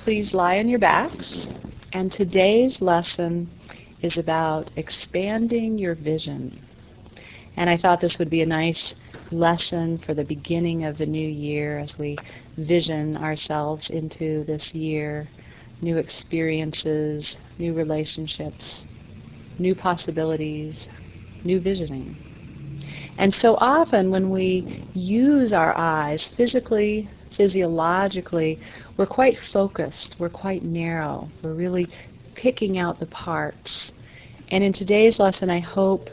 please lie on your backs. And today's lesson is about expanding your vision. And I thought this would be a nice lesson for the beginning of the new year as we vision ourselves into this year, new experiences, new relationships, new possibilities, new visioning. And so often when we use our eyes physically, physiologically, we're quite focused, we're quite narrow, we're really picking out the parts. And in today's lesson, I hope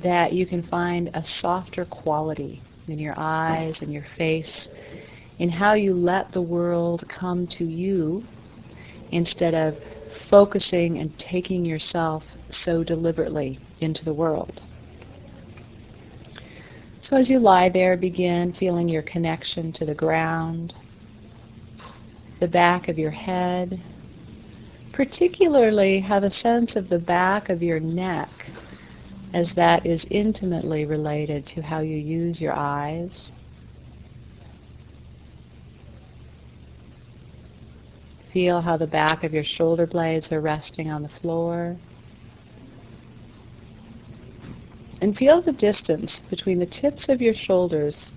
that you can find a softer quality in your eyes and your face, in how you let the world come to you instead of focusing and taking yourself so deliberately into the world. So as you lie there, begin feeling your connection to the ground, the back of your head. Particularly have a sense of the back of your neck, as that is intimately related to how you use your eyes. Feel how the back of your shoulder blades are resting on the floor. And feel the distance between the tips of your shoulders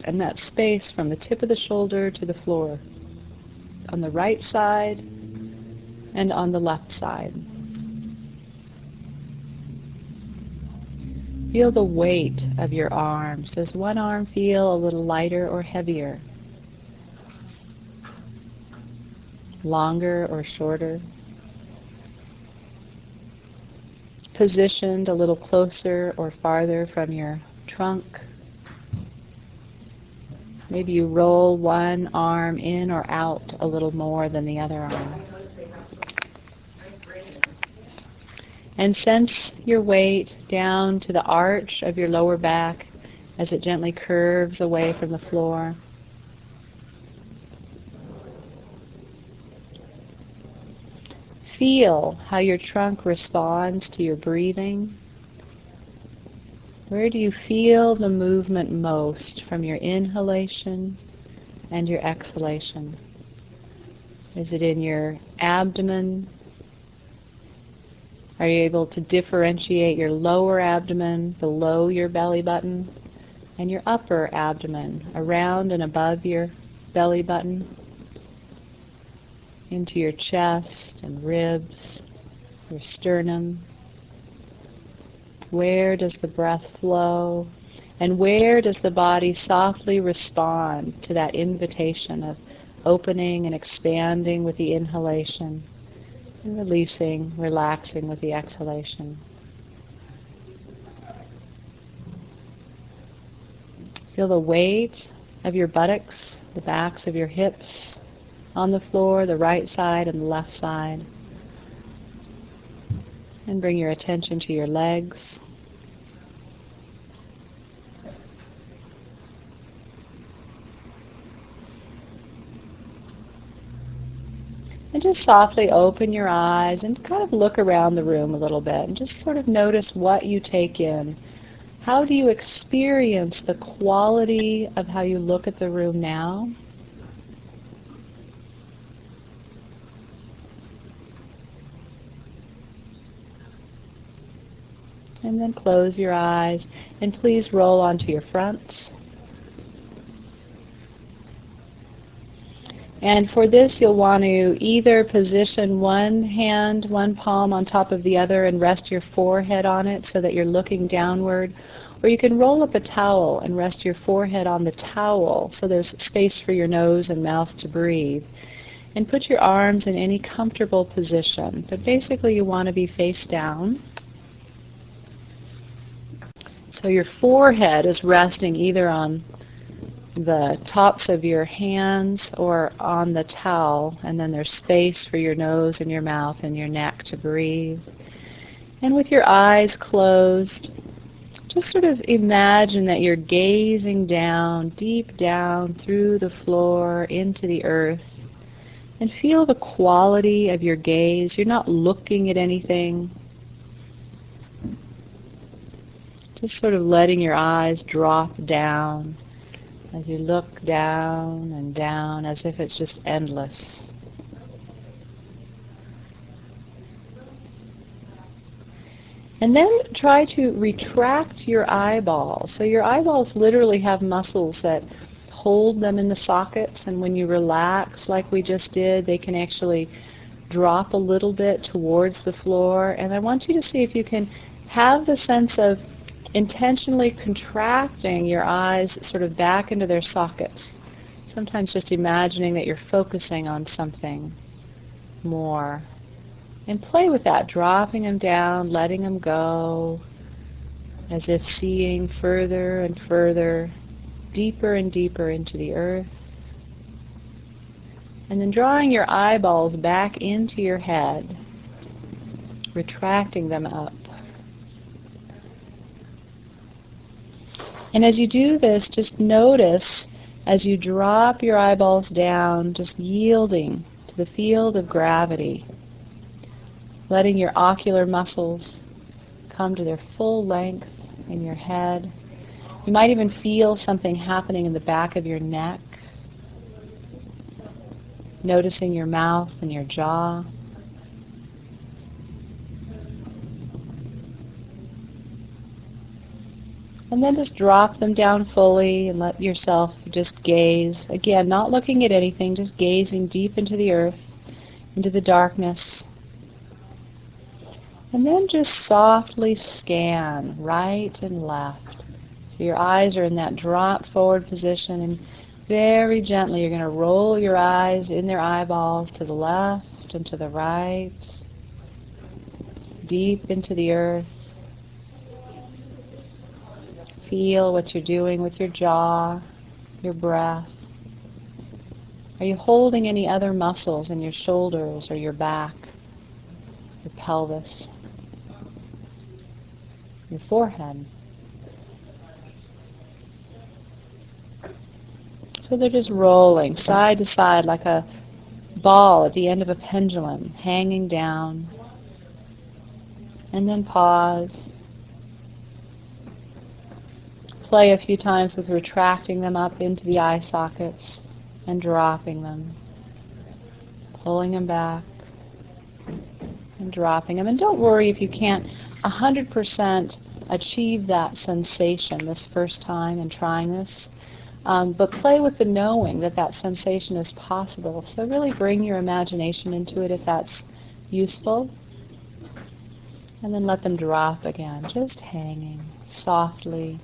and that space from the tip of the shoulder to the floor, on the right side and on the left side. Feel the weight of your arms. Does one arm feel a little lighter or heavier? Longer or shorter? Positioned a little closer or farther from your trunk. Maybe you roll one arm in or out a little more than the other arm. And sense your weight down to the arch of your lower back as it gently curves away from the floor. Feel how your trunk responds to your breathing. Where do you feel the movement most from your inhalation and your exhalation? Is it in your abdomen? Are you able to differentiate your lower abdomen below your belly button and your upper abdomen around and above your belly button? Into your chest and ribs, your sternum. Where does the breath flow? And where does the body softly respond to that invitation of opening and expanding with the inhalation and releasing, relaxing with the exhalation? Feel the weight of your buttocks, the backs of your hips, on the floor, the right side and the left side. And bring your attention to your legs. And just softly open your eyes and kind of look around the room a little bit and just sort of notice what you take in. How do you experience the quality of how you look at the room now? And then close your eyes and please roll onto your fronts. And for this you'll want to either position one hand, one palm on top of the other and rest your forehead on it so that you're looking downward. Or you can roll up a towel and rest your forehead on the towel so there's space for your nose and mouth to breathe. And put your arms in any comfortable position. But basically you want to be face down. So your forehead is resting either on the tops of your hands or on the towel, and then there's space for your nose and your mouth and your neck to breathe. And with your eyes closed, just sort of imagine that you're gazing down, deep down through the floor into the earth, and feel the quality of your gaze. You're not looking at anything. Just sort of letting your eyes drop down as you look down and down as if it's just endless. And then try to retract your eyeballs. So your eyeballs literally have muscles that hold them in the sockets, and when you relax like we just did, they can actually drop a little bit towards the floor. And I want you to see if you can have the sense of intentionally contracting your eyes sort of back into their sockets. Sometimes just imagining that you're focusing on something more. And play with that, dropping them down, letting them go, as if seeing further and further, deeper and deeper into the earth. And then drawing your eyeballs back into your head, retracting them up. And as you do this, just notice as you drop your eyeballs down, just yielding to the field of gravity, letting your ocular muscles come to their full length in your head. You might even feel something happening in the back of your neck, noticing your mouth and your jaw. And then just drop them down fully and let yourself just gaze. Again, not looking at anything, just gazing deep into the earth, into the darkness. And then just softly scan right and left. So your eyes are in that dropped forward position, and very gently you're going to roll your eyes in their eyeballs to the left and to the right, deep into the earth. Feel what you're doing with your jaw, your breath. Are you holding any other muscles in your shoulders or your back, your pelvis, your forehead? So they're just rolling side to side like a ball at the end of a pendulum, hanging down. And then pause. Play a few times with retracting them up into the eye sockets and dropping them, pulling them back and dropping them. And don't worry if you can't 100% achieve that sensation this first time in trying this, but play with the knowing that that sensation is possible. So really bring your imagination into it if that's useful, and then let them drop again, just hanging softly,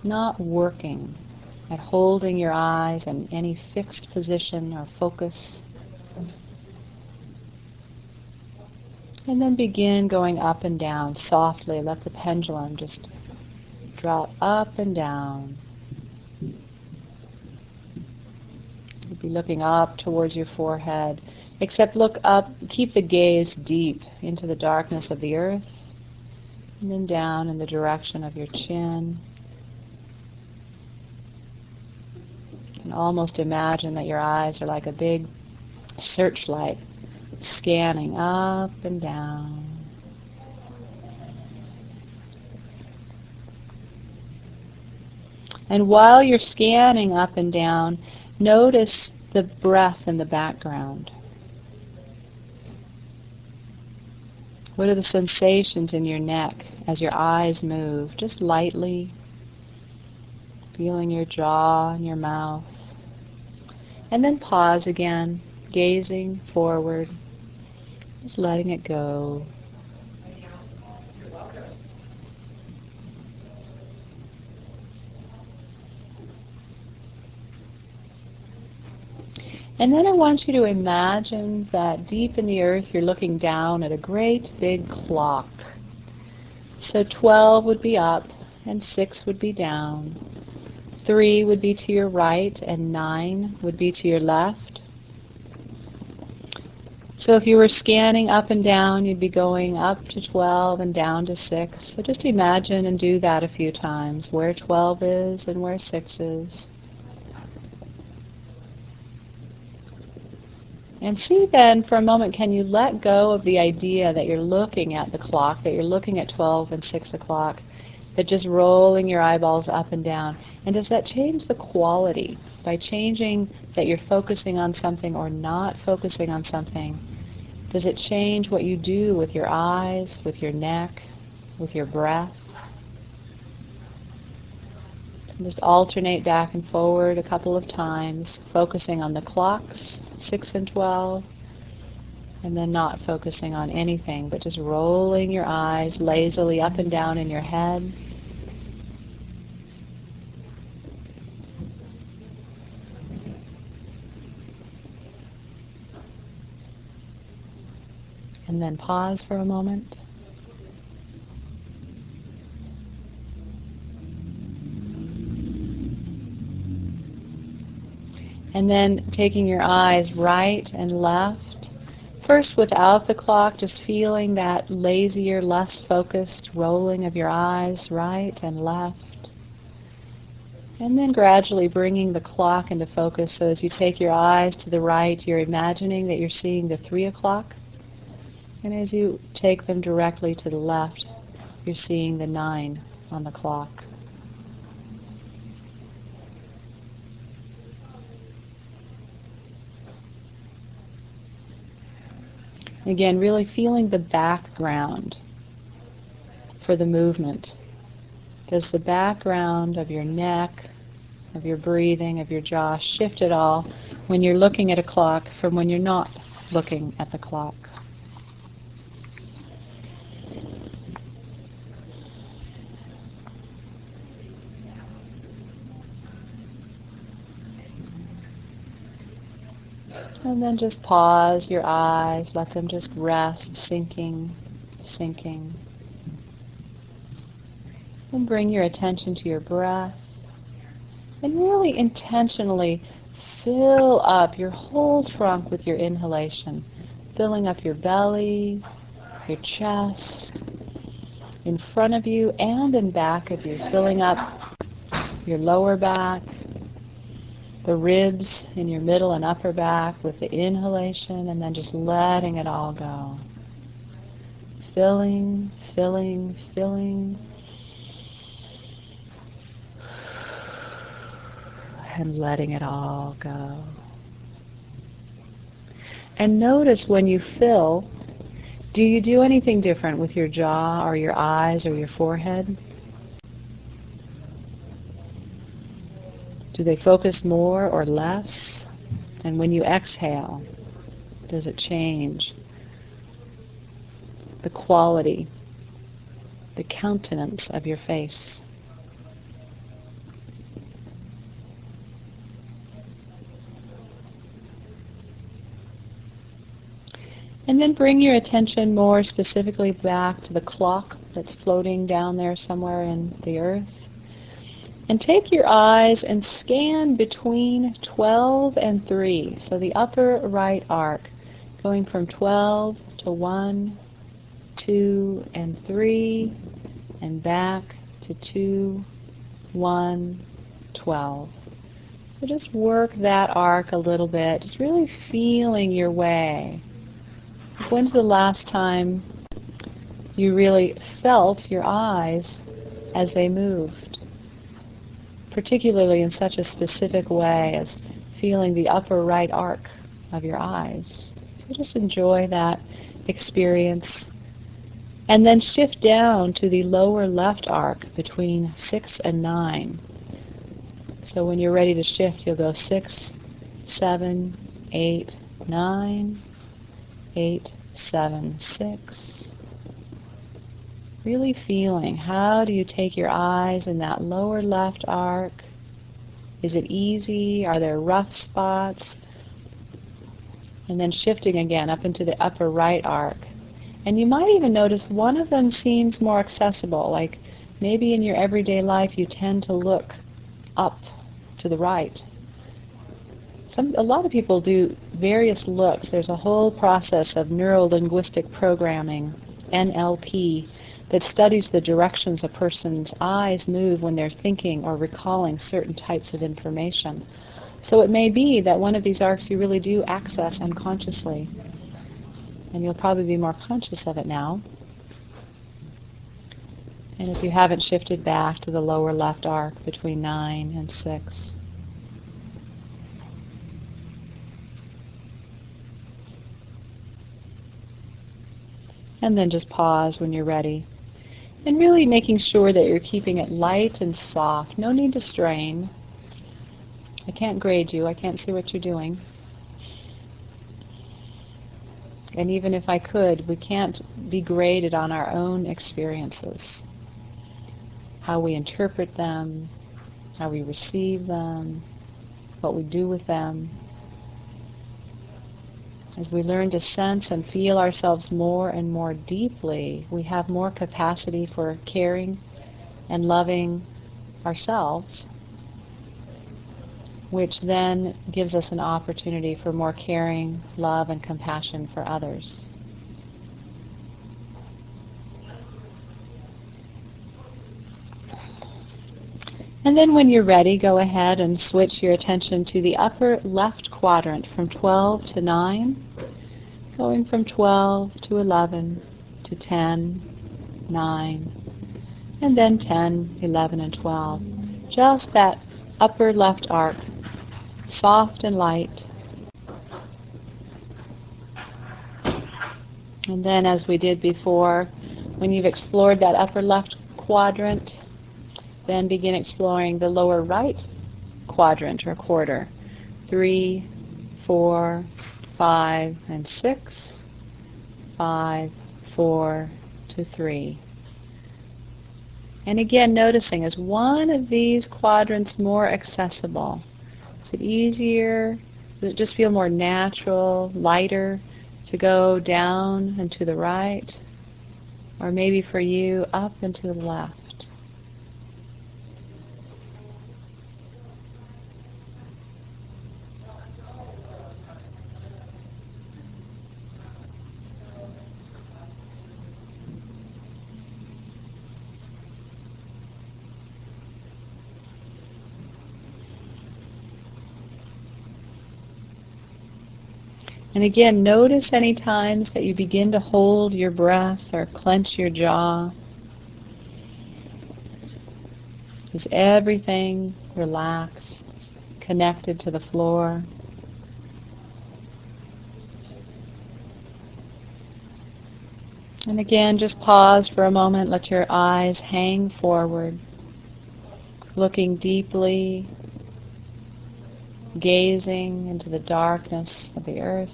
not working at holding your eyes in any fixed position or focus. And then begin going up and down softly. Let the pendulum just drop up and down. You'll be looking up towards your forehead, except look up, keep the gaze deep into the darkness of the earth, and then down in the direction of your chin. And almost imagine that your eyes are like a big searchlight scanning up and down. And while you're scanning up and down, notice the breath in the background. What are the sensations in your neck as your eyes move? Just lightly, feeling your jaw and your mouth. And then pause again, gazing forward, just letting it go. And then I want you to imagine that deep in the earth you're looking down at a great big clock. So 12 would be up and 6 would be down. 3 would be to your right and 9 would be to your left. So if you were scanning up and down, you'd be going up to 12 and down to 6. So just imagine and do that a few times, where 12 is and where 6 is. And see then, for a moment, can you let go of the idea that you're looking at the clock, that you're looking at 12 and 6 o'clock, that just rolling your eyeballs up and down. And does that change the quality? By changing that you're focusing on something or not focusing on something, does it change what you do with your eyes, with your neck, with your breath. And just alternate back and forward a couple of times, focusing on the clocks, 6 and 12, and then not focusing on anything, but just rolling your eyes lazily up and down in your head. And then pause for a moment. And then taking your eyes right and left. First without the clock, just feeling that lazier, less focused rolling of your eyes right and left. And then gradually bringing the clock into focus. So as you take your eyes to the right, you're imagining that you're seeing the 3 o'clock. And as you take them directly to the left, you're seeing the 9 on the clock. Again, really feeling the background for the movement. Does the background of your neck, of your breathing, of your jaw shift at all when you're looking at a clock from when you're not looking at the clock? And then just pause your eyes, let them just rest, sinking. And bring your attention to your breath. And really intentionally fill up your whole trunk with your inhalation, filling up your belly, your chest, in front of you and in back of you, filling up your lower back, the ribs in your middle and upper back with the inhalation, and then just letting it all go. Filling, and letting it all go. And notice when you fill, do you do anything different with your jaw or your eyes or your forehead? Do they focus more or less? And when you exhale, does it change the quality, the countenance of your face? And then bring your attention more specifically back to the clock that's floating down there somewhere in the earth. And take your eyes and scan between 12 and 3. So the upper right arc, going from 12 to 1, 2, and 3, and back to 2, 1, 12. So just work that arc a little bit, just really feeling your way. When's the last time you really felt your eyes as they moved? Particularly in such a specific way as feeling the upper right arc of your eyes. So just enjoy that experience. And then shift down to the lower left arc between 6 and 9. So when you're ready to shift, you'll go 6, 7, 8, 9, 8, 7, 6. Really feeling, how do you take your eyes in that lower left arc? Is it easy? Are there rough spots? And then shifting again up into the upper right arc. And you might even notice one of them seems more accessible, like maybe in your everyday life you tend to look up to the right. A lot of people do various looks. There's a whole process of neuro-linguistic programming, NLP, that studies the directions a person's eyes move when they're thinking or recalling certain types of information. So it may be that one of these arcs you really do access unconsciously, and you'll probably be more conscious of it now. And if you haven't shifted back to the lower left arc between 9 and 6. And then just pause when you're ready. And really making sure that you're keeping it light and soft. No need to strain. I can't grade you. I can't see what you're doing. And even if I could, we can't be graded on our own experiences. How we interpret them, how we receive them, what we do with them. As we learn to sense and feel ourselves more and more deeply, we have more capacity for caring and loving ourselves, which then gives us an opportunity for more caring, love, and compassion for others. And then when you're ready, go ahead and switch your attention to the upper left quadrant from 12 to 9, going from 12 to 11 to 10, 9, and then 10, 11, and 12. Just that upper left arc, soft and light. And then, as we did before, when you've explored that upper left quadrant, then begin exploring the lower right quadrant or quarter. 3, 4, 5, and 6. 5, 4, to 3. And again, noticing, is one of these quadrants more accessible? Is it easier? Does it just feel more natural, lighter to go down and to the right? Or maybe for you, up and to the left? And again, notice any times that you begin to hold your breath or clench your jaw. Is everything relaxed, connected to the floor? And again, just pause for a moment, let your eyes hang forward, looking deeply, gazing into the darkness of the earth.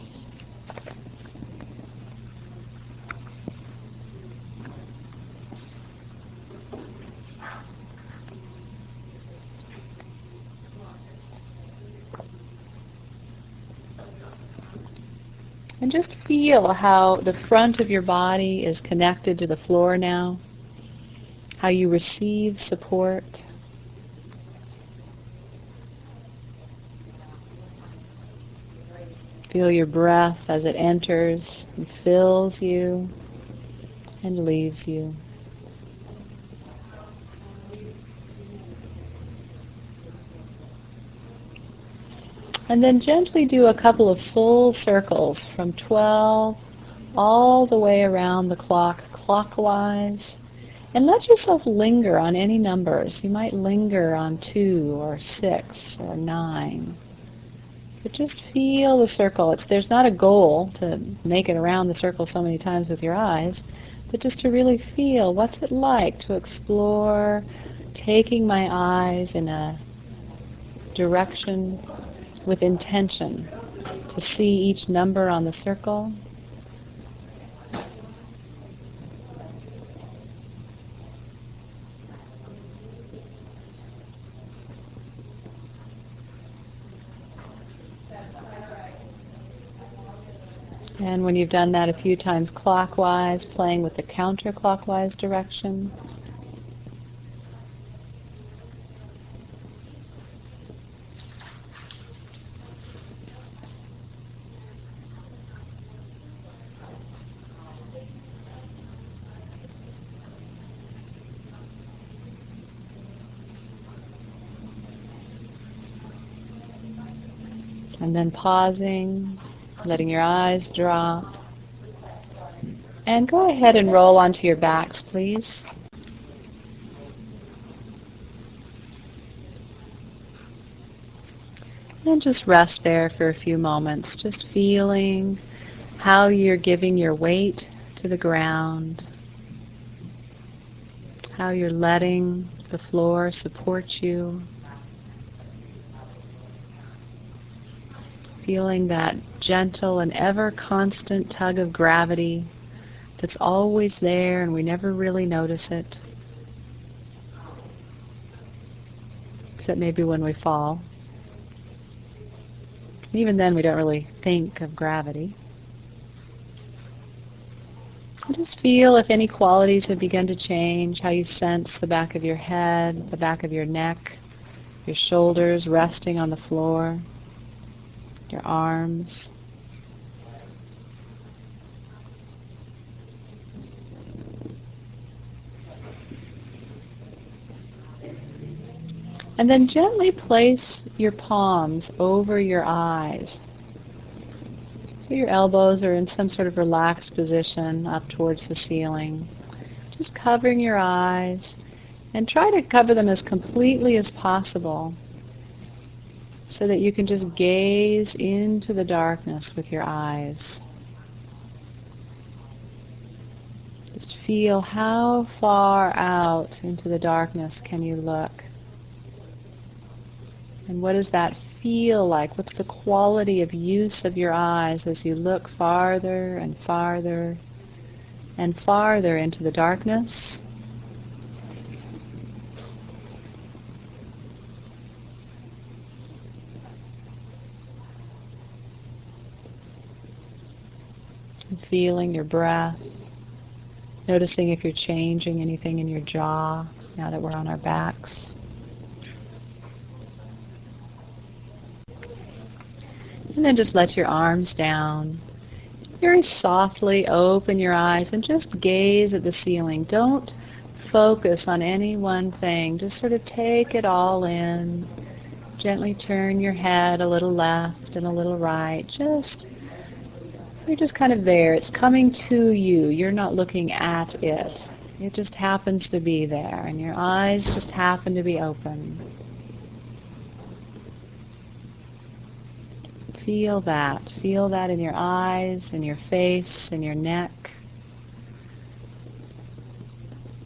And just feel how the front of your body is connected to the floor now, how you receive support. Feel your breath as it enters and fills you and leaves you. And then gently do a couple of full circles from 12 all the way around the clock, clockwise. And let yourself linger on any numbers. You might linger on 2 or 6 or 9. But just feel the circle. There's not a goal to make it around the circle so many times with your eyes, but just to really feel what's it like to explore, taking my eyes in a direction with intention to see each number on the circle. And when you've done that a few times clockwise, playing with the counterclockwise direction. And then pausing, letting your eyes drop. And go ahead and roll onto your backs, please. And just rest there for a few moments, just feeling how you're giving your weight to the ground. how you're letting the floor support you. Feeling that gentle and ever constant tug of gravity that's always there and we never really notice it. Except maybe when we fall. Even then we don't really think of gravity. And just feel if any qualities have begun to change, how you sense the back of your head, the back of your neck, your shoulders resting on the floor, your arms. And then gently place your palms over your eyes. So your elbows are in some sort of relaxed position up towards the ceiling. Just covering your eyes, and try to cover them as completely as possible so that you can just gaze into the darkness with your eyes. Just feel how far out into the darkness can you look. And what does that feel like? What's the quality of use of your eyes as you look farther and farther and farther into the darkness? And feeling your breath. Noticing if you're changing anything in your jaw now that we're on our backs. And then just let your arms down. Very softly open your eyes and just gaze at the ceiling. Don't focus on any one thing. Just sort of take it all in. Gently turn your head a little left and a little right. You're just kind of there. It's coming to you. You're not looking at it. It just happens to be there, and your eyes just happen to be open. Feel that. Feel that in your eyes, in your face, in your neck.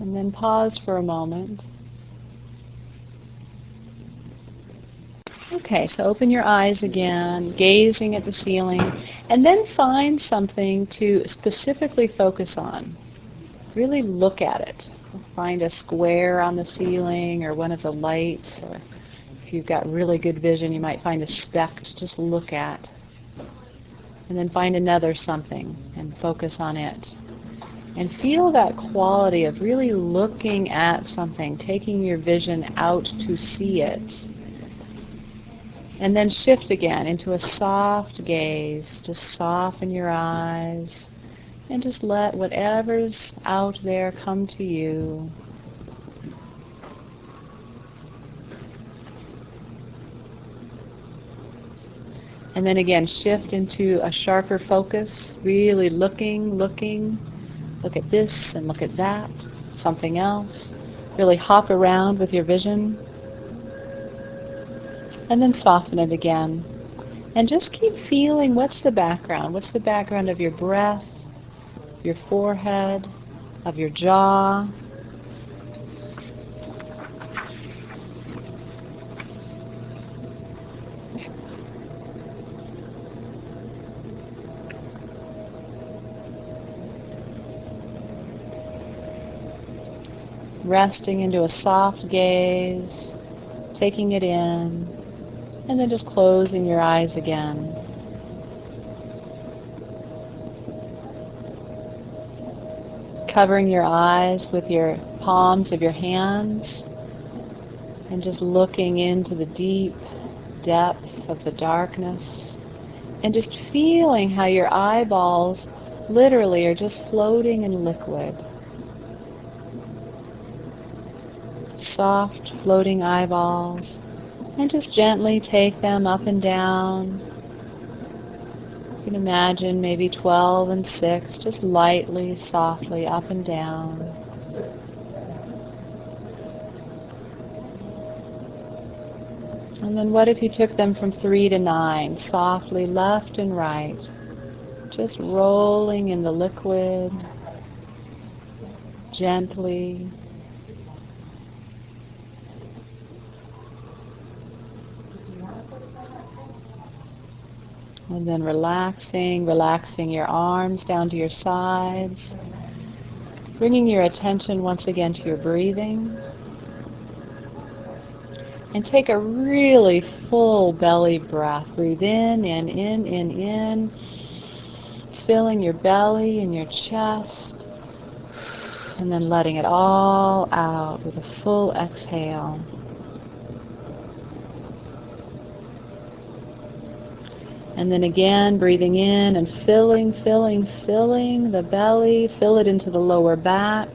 And then pause for a moment. Okay, so open your eyes again, gazing at the ceiling, and then find something to specifically focus on. Really look at it. Find a square on the ceiling or one of the lights, or if you've got really good vision, you might find a speck to just look at. And then find another something and focus on it. And feel that quality of really looking at something, taking your vision out to see it. And then shift again into a soft gaze. Just soften your eyes and just let whatever's out there come to you. And then again, shift into a sharper focus, really looking. Look at this and look at that, something else. Really hop around with your vision. And then soften it again. And just keep feeling what's the background. What's the background of your breath, your forehead, of your jaw. Resting into a soft gaze, taking it in, and then just closing your eyes again. Covering your eyes with your palms of your hands and just looking into the deep depth of the darkness and just feeling how your eyeballs literally are just floating in liquid. Soft floating eyeballs, and just gently take them up and down. You can imagine maybe 12 and 6, just lightly, softly up and down. And then what if you took them from 3 to 9, softly left and right, just rolling in the liquid, gently, And then relaxing your arms down to your sides. Bringing your attention once again to your breathing. And take a really full belly breath. Breathe in, in. Filling your belly and your chest. And then letting it all out with a full exhale. And then again, breathing in and filling the belly. Fill it into the lower back.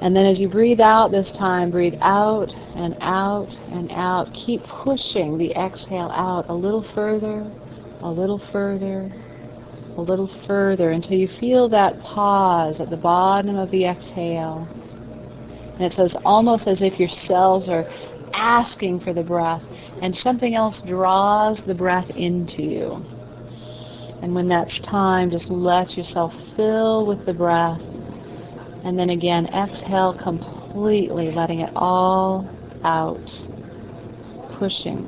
And then as you breathe out this time, breathe out and out and out. Keep pushing the exhale out a little further, a little further, a little further until you feel that pause at the bottom of the exhale. And it's almost as if your cells are asking for the breath, and something else draws the breath into you. And when that's time, just let yourself fill with the breath. And then again, exhale completely, letting it all out. Pushing,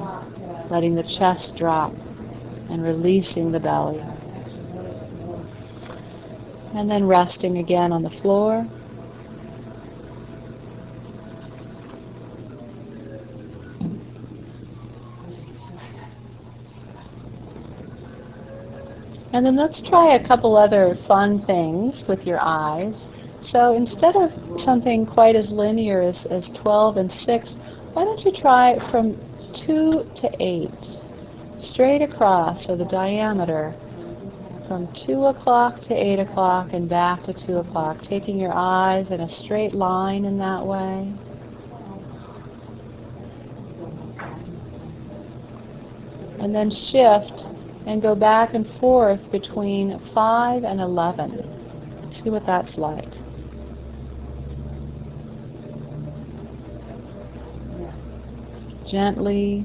letting the chest drop, and releasing the belly. And then resting again on the floor. And then let's try a couple other fun things with your eyes. So instead of something quite as linear as 12 and 6, why don't you try from 2 to 8, straight across, so the diameter from 2 o'clock to 8 o'clock and back to 2 o'clock, taking your eyes in a straight line in that way. And then shift and go back and forth between 5 and 11. See what that's like. Gently.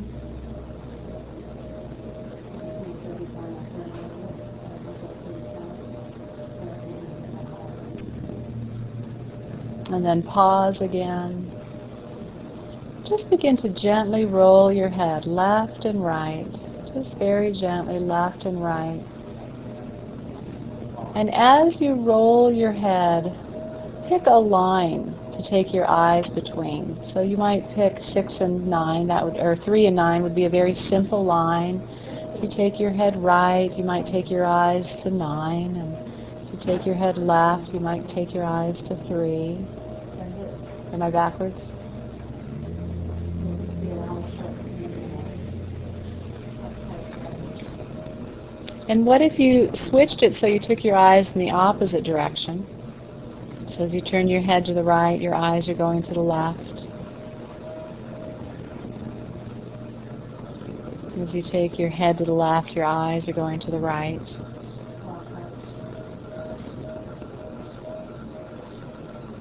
And then pause again. Just begin to gently roll your head left and right. Just very gently left and right. And as you roll your head, pick a line to take your eyes between. So you might pick 6 and 9, or 3 and 9 would be a very simple line. If you take your head right, you might take your eyes to 9, and if you take your head left, you might take your eyes to 3. Am I backwards? And what if you switched it so you took your eyes in the opposite direction? So as you turn your head to the right, your eyes are going to the left. As you take your head to the left, your eyes are going to the right.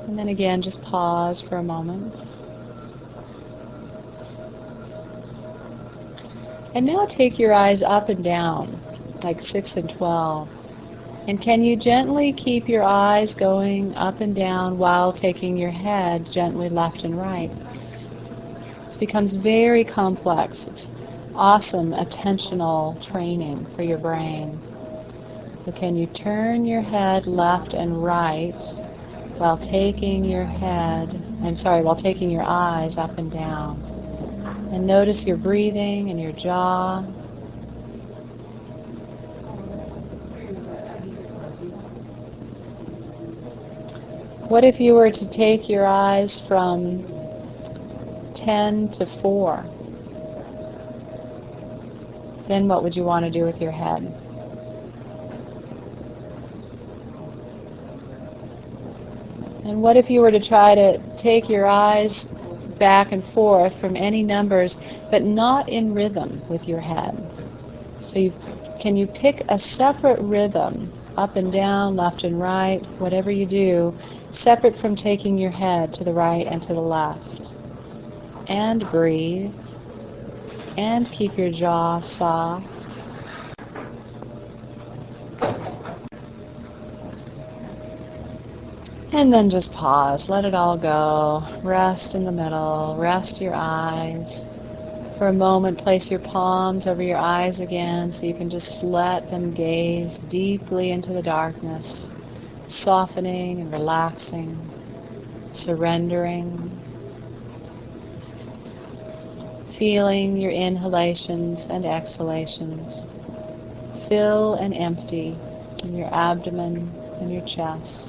And then again, just pause for a moment. And now take your eyes up and down, like 6 and 12. And can you gently keep your eyes going up and down while taking your head gently left and right? This becomes very complex. It's awesome attentional training for your brain. So can you turn your head left and right while taking your eyes up and down? And notice your breathing and your jaw. What if you were to take your eyes from 10 to 4? Then what would you want to do with your head? And what if you were to try to take your eyes back and forth from any numbers, but not in rhythm with your head? So can you pick a separate rhythm, up and down, left and right, whatever you do, separate from taking your head to the right and to the left? And breathe. And keep your jaw soft. And then just pause. Let it all go. Rest in the middle. Rest your eyes. For a moment, place your palms over your eyes again so you can just let them gaze deeply into the darkness, softening and relaxing, surrendering, feeling your inhalations and exhalations fill and empty in your abdomen and your chest.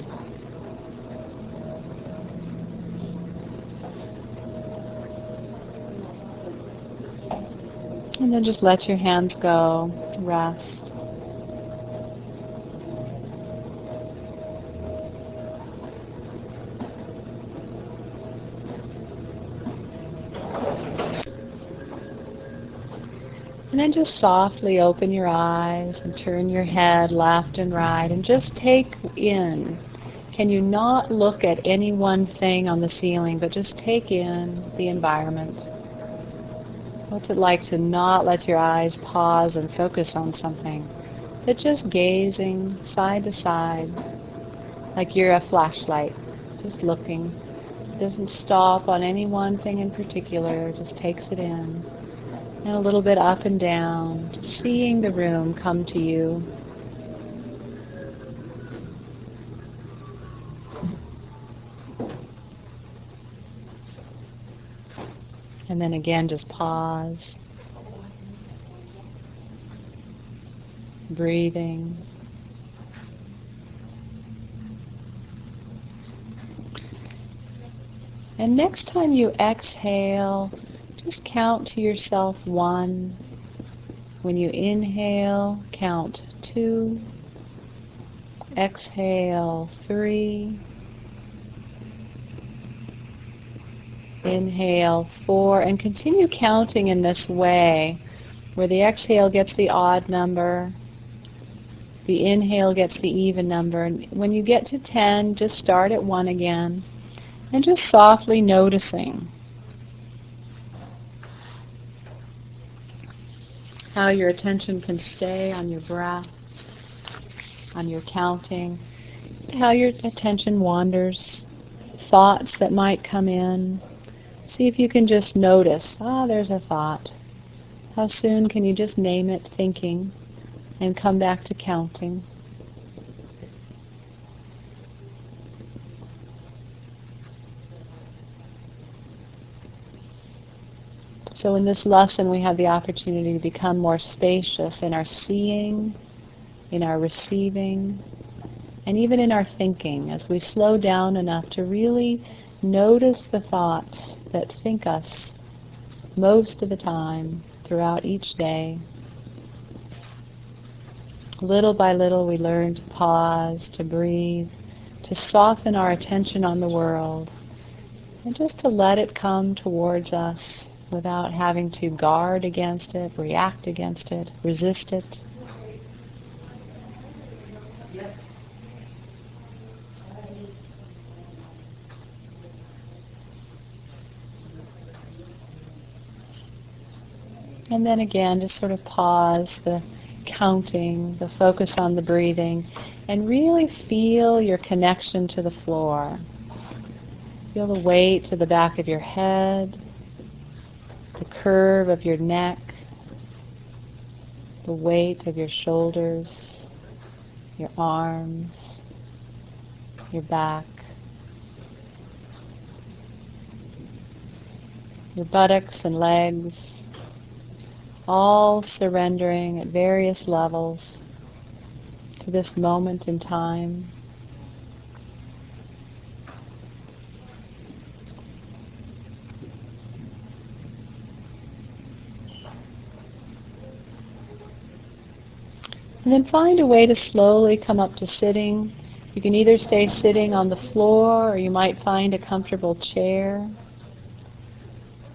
And then just let your hands go, rest. And then just softly open your eyes and turn your head left and right and just take in. Can you not look at any one thing on the ceiling, but just take in the environment? What's it like to not let your eyes pause and focus on something, but just gazing side to side, like you're a flashlight, just looking. It doesn't stop on any one thing in particular, it just takes it in. And a little bit up and down, just seeing the room come to you. And then again, just pause. Breathing. And next time you exhale, just count to yourself 1. When you inhale, count 2. Exhale, 3. Inhale, 4, and continue counting in this way, where the exhale gets the odd number, the inhale gets the even number. And when you get to 10, just start at 1 again, and just softly noticing how your attention can stay on your breath, on your counting, how your attention wanders, thoughts that might come in. See if you can just notice, there's a thought. How soon can you just name it, thinking, and come back to counting? So in this lesson we have the opportunity to become more spacious in our seeing, in our receiving, and even in our thinking, as we slow down enough to really notice the thoughts that think us most of the time throughout each day. Little by little we learn to pause, to breathe, to soften our attention on the world, and just to let it come towards us without having to guard against it, react against it, resist it. And then again, just sort of pause the counting, the focus on the breathing, and really feel your connection to the floor. Feel the weight to the back of your head, the curve of your neck, the weight of your shoulders, your arms, your back, your buttocks and legs, all surrendering at various levels to this moment in time. And then find a way to slowly come up to sitting. You can either stay sitting on the floor, or you might find a comfortable chair.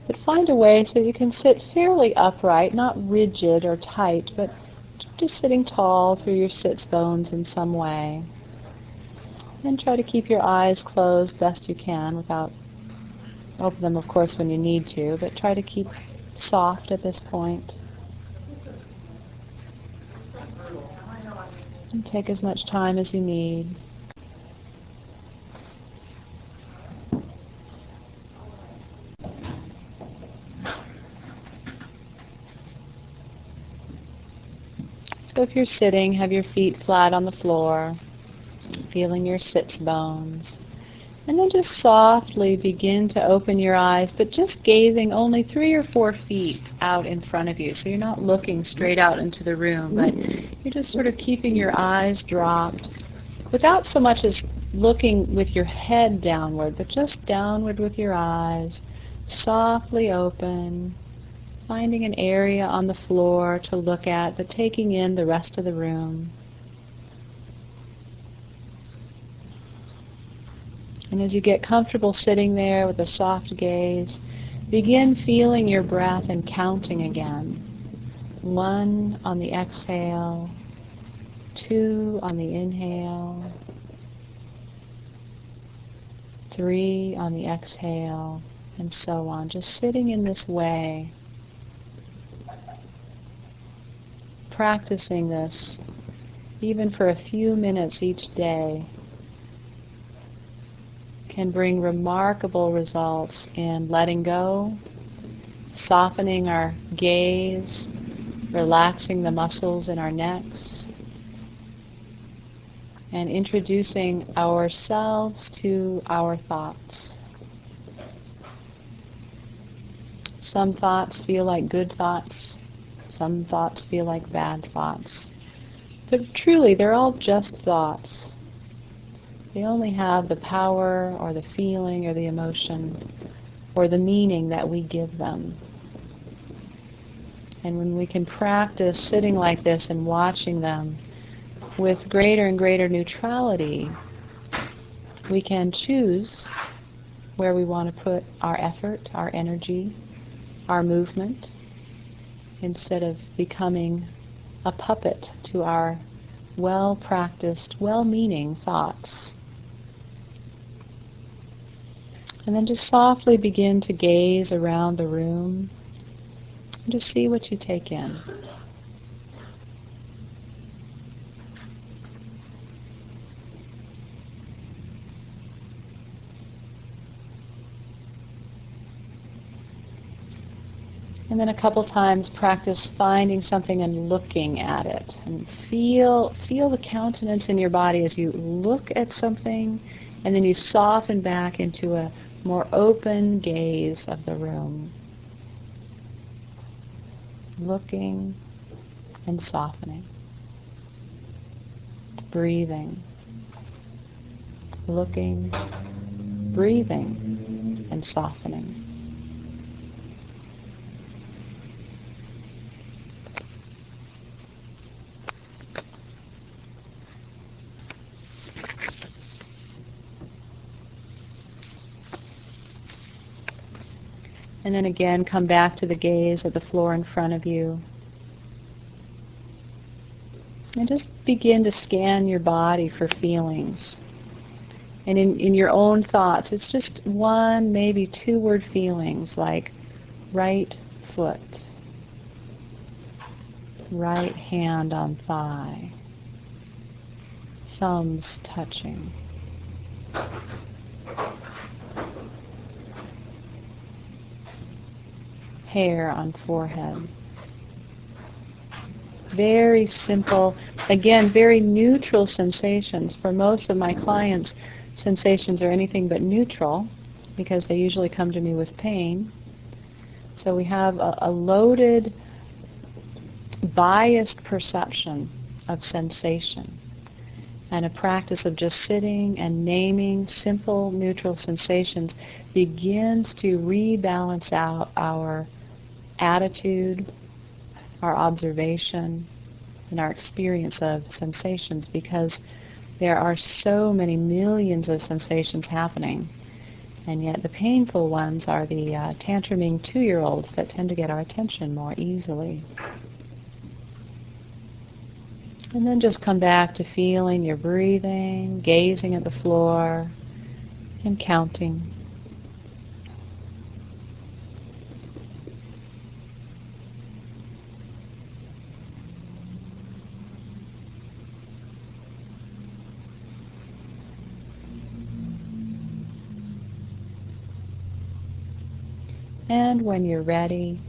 But find a way so you can sit fairly upright, not rigid or tight, but just sitting tall through your sits bones in some way. And try to keep your eyes closed best you can without, open them of course when you need to, but try to keep soft at this point. And take as much time as you need. So if you're sitting, have your feet flat on the floor, feeling your sits bones. And then just softly begin to open your eyes, but just gazing only 3 or 4 feet out in front of you. So you're not looking straight out into the room, but you're just sort of keeping your eyes dropped without so much as looking with your head downward, but just downward with your eyes, softly open, finding an area on the floor to look at, but taking in the rest of the room. And as you get comfortable sitting there with a soft gaze, begin feeling your breath and counting again. 1 on the exhale, 2 on the inhale, 3 on the exhale, and so on. Just sitting in this way, practicing this even for a few minutes each day, can bring remarkable results in letting go, softening our gaze, relaxing the muscles in our necks, and introducing ourselves to our thoughts. Some thoughts feel like good thoughts, some thoughts feel like bad thoughts. But truly, they're all just thoughts. They only have the power or the feeling or the emotion or the meaning that we give them. And when we can practice sitting like this and watching them with greater and greater neutrality, we can choose where we want to put our effort, our energy, our movement, instead of becoming a puppet to our well-practiced, well-meaning thoughts. And then just softly begin to gaze around the room and just see what you take in. And then a couple times practice finding something and looking at it. And feel the countenance in your body as you look at something, and then you soften back into a more open gaze of the room. Looking and softening. Breathing. Looking, breathing, and softening. And then again, come back to the gaze at the floor in front of you. And just begin to scan your body for feelings. And in your own thoughts, it's just 1, maybe 2-word feelings like right foot, right hand on thigh, thumbs touching. Hair on forehead. Very simple, again, very neutral sensations. For most of my clients, sensations are anything but neutral because they usually come to me with pain. So we have a loaded, biased perception of sensation. And a practice of just sitting and naming simple, neutral sensations begins to rebalance out our attitude, our observation, and our experience of sensations, because there are so many millions of sensations happening, and yet the painful ones are the tantruming 2-year-olds that tend to get our attention more easily. And then just come back to feeling your breathing, gazing at the floor, and counting. And when you're ready,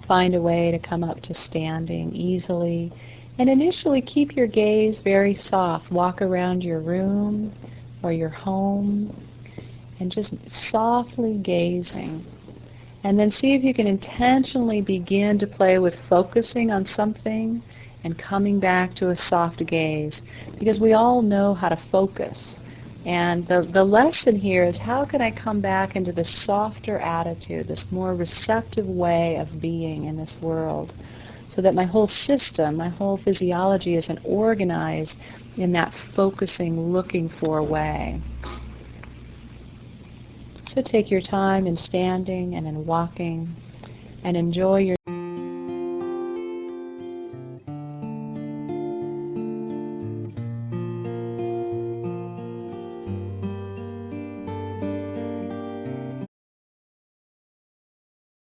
find a way to come up to standing easily And initially keep your gaze very soft. Walk around your room or your home and just softly gazing. And then see if you can intentionally begin to play with focusing on something and coming back to a soft gaze. Because we all know how to focus. And the lesson here is, how can I come back into this softer attitude, this more receptive way of being in this world, so that my whole system, my whole physiology isn't organized in that focusing, looking for way. So take your time in standing and in walking, and enjoy your